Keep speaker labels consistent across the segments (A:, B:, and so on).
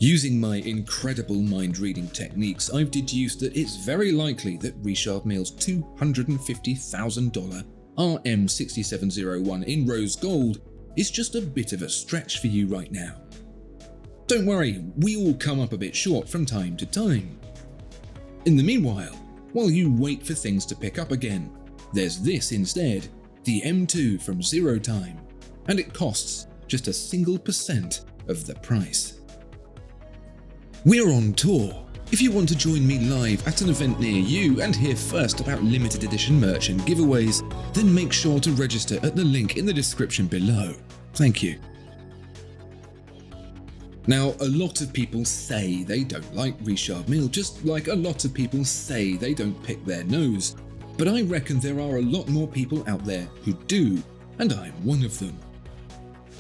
A: Using my incredible mind-reading techniques, I've deduced that it's very likely that Richard Mille's $250,000 RM6701 in rose gold is just a bit of a stretch for you right now. Don't worry, we all come up a bit short from time to time. In the meanwhile, while you wait for things to pick up again, there's this instead, the M2 from Zeroo Time, and it costs just a single % of the price. We're on tour. If you want to join me live at an event near you and hear first about limited edition merch and giveaways, then make sure to register at the link in the description below. Thank you. Now, a lot of people say they don't like Richard Mille, just like a lot of people say they don't pick their nose. But I reckon there are a lot more people out there who do, and I'm one of them.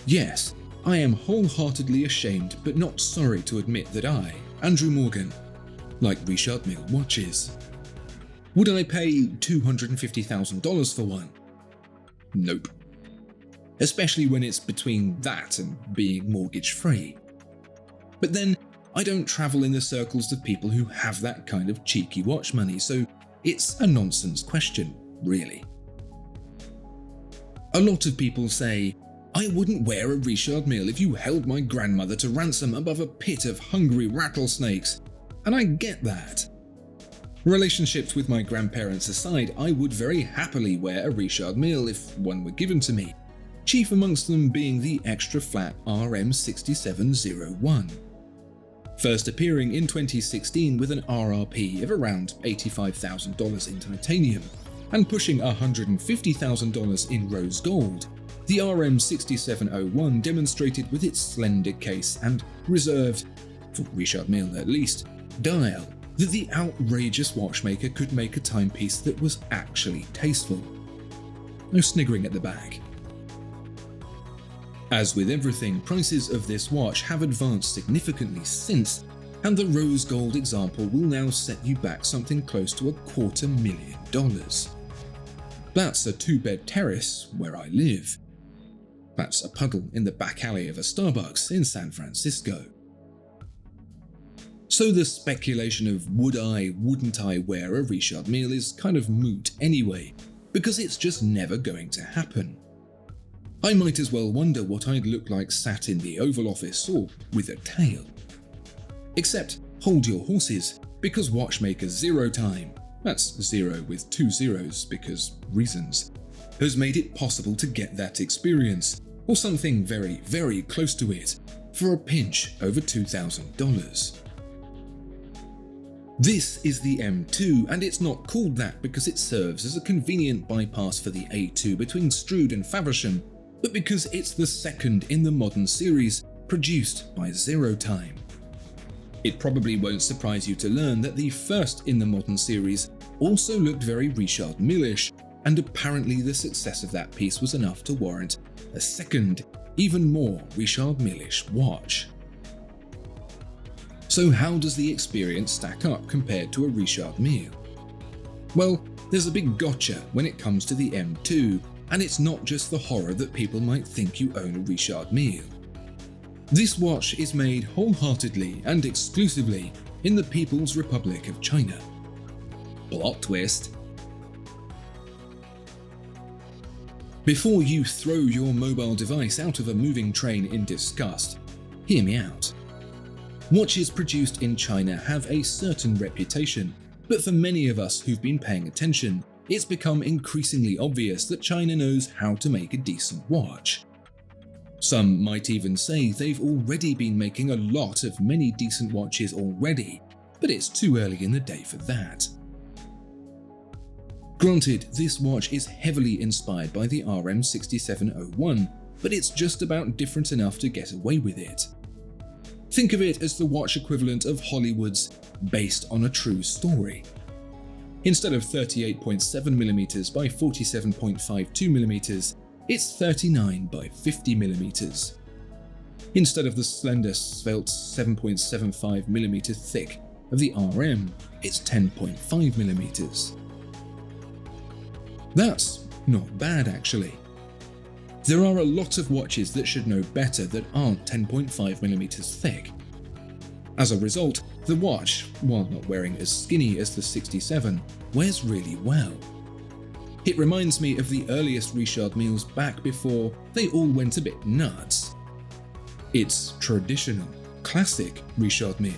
A: Yes, I am wholeheartedly ashamed but not sorry to admit that I, Andrew Morgan, like Richard Mille watches. Would I pay $250,000 for one? Nope. Especially when it's between that and being mortgage-free. But then, I don't travel in the circles of people who have that kind of cheeky watch money, so it's a nonsense question, really. A lot of people say, I wouldn't wear a Richard Mille if you held my grandmother to ransom above a pit of hungry rattlesnakes, and I get that. Relationships with my grandparents aside, I would very happily wear a Richard Mille if one were given to me, chief amongst them being the extra flat RM6701. First appearing in 2016 with an RRP of around $85,000 in titanium, and pushing $150,000 in rose gold, the RM6701 demonstrated with its slender case and reserved, for Richard Mille at least, dial that the outrageous watchmaker could make a timepiece that was actually tasteful. No sniggering at the back. As with everything, prices of this watch have advanced significantly since, and the rose gold example will now set you back something close to $250,000. That's a 2-bed terrace where I live. That's a puddle in the back alley of a Starbucks in San Francisco. So the speculation of wouldn't I wear a Richard Mille is kind of moot anyway, because it's just never going to happen. I might as well wonder what I'd look like sat in the Oval Office or with a tail. Except, hold your horses, because watchmaker Zeroo Time, that's zero with 2 zeros because reasons, has made it possible to get that experience, or something very, very close to it, for a pinch over $2,000. This is the M2, and it's not called that because it serves as a convenient bypass for the A2 between Strood and Faversham, but because it's the second in the modern series produced by Zeroo Time. It probably won't surprise you to learn that the first in the modern series also looked very Richard Mille-ish, and apparently the success of that piece was enough to warrant a second, even more Richard Mille-ish watch. So how does the experience stack up compared to a Richard Mille? Well, there's a big gotcha when it comes to the M2, and it's not just the horror that people might think you own a Richard Mille. This watch is made wholeheartedly and exclusively in the People's Republic of China. Plot twist. Before you throw your mobile device out of a moving train in disgust, hear me out. Watches produced in China have a certain reputation, but for many of us who've been paying attention, it's become increasingly obvious that China knows how to make a decent watch. Some might even say they've already been making a lot of many decent watches already, but it's too early in the day for that. Granted, this watch is heavily inspired by the RM6701, but it's just about different enough to get away with it. Think of it as the watch equivalent of Hollywood's based on a true story. Instead of 38.7mm by 47.52mm, it's 39 by 50mm. Instead of the slender, svelte 7.75mm thick of the RM, it's 10.5mm. That's not bad, actually. There are a lot of watches that should know better that aren't 10.5mm thick. As a result, the watch, while not wearing as skinny as the 67, wears really well. It reminds me of the earliest Richard Mille's back before they all went a bit nuts. It's traditional, classic Richard Mille,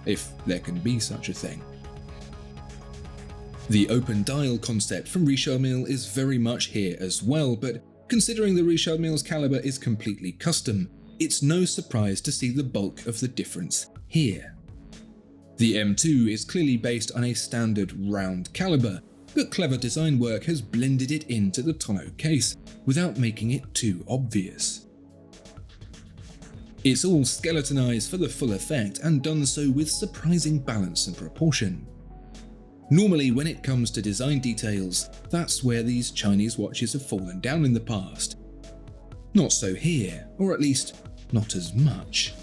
A: if there can be such a thing. The open dial concept from Richard Mille is very much here as well, but considering the Richard Mille's caliber is completely custom, it's no surprise to see the bulk of the difference here. The M2 is clearly based on a standard round caliber, but clever design work has blended it into the tonneau case without making it too obvious. It's all skeletonized for the full effect and done so with surprising balance and proportion. Normally when it comes to design details, that's where these Chinese watches have fallen down in the past. Not so here, or at least not as much.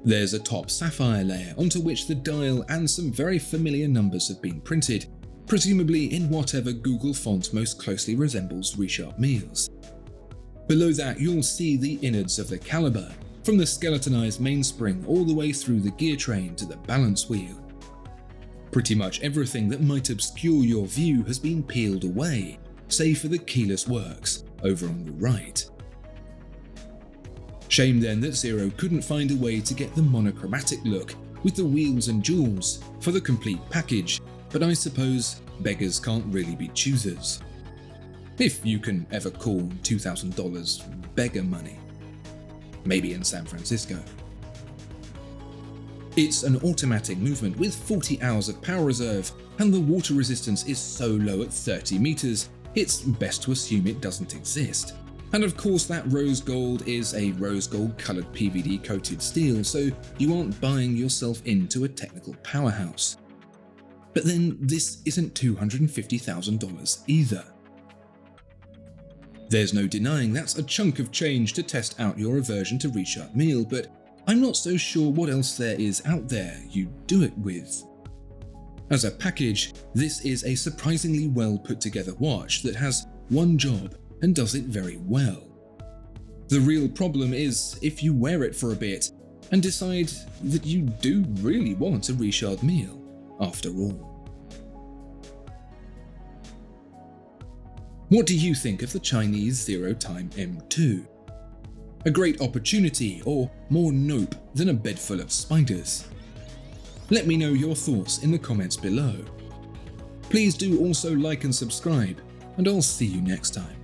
A: There's a top sapphire layer onto which the dial and some very familiar numbers have been printed, presumably in whatever Google font most closely resembles Richard Mille's. Below that you'll see the innards of the caliber, from the skeletonized mainspring all the way through the gear train to the balance wheel. Pretty much everything that might obscure your view has been peeled away, save for the keyless works over on the right. Shame then that Zeroo couldn't find a way to get the monochromatic look with the wheels and jewels for the complete package, but I suppose beggars can't really be choosers. If you can ever call $2,000 beggar money. Maybe in San Francisco. It's an automatic movement with 40 hours of power reserve, and the water resistance is so low at 30 meters, it's best to assume it doesn't exist. And of course that rose gold is a rose gold coloured PVD coated steel, so you aren't buying yourself into a technical powerhouse. But then this isn't $250,000 either. There's no denying that's a chunk of change to test out your aversion to Richard Mille, but I'm not so sure what else there is out there you'd do it with. As a package, this is a surprisingly well put together watch that has one job and does it very well. The real problem is if you wear it for a bit and decide that you do really want a Richard Mille after all. What do you think of the Chinese Zeroo Time M2? A great opportunity, or more nope than a bed full of spiders? Let me know your thoughts in the comments below. Please do also like and subscribe, and I'll see you next time.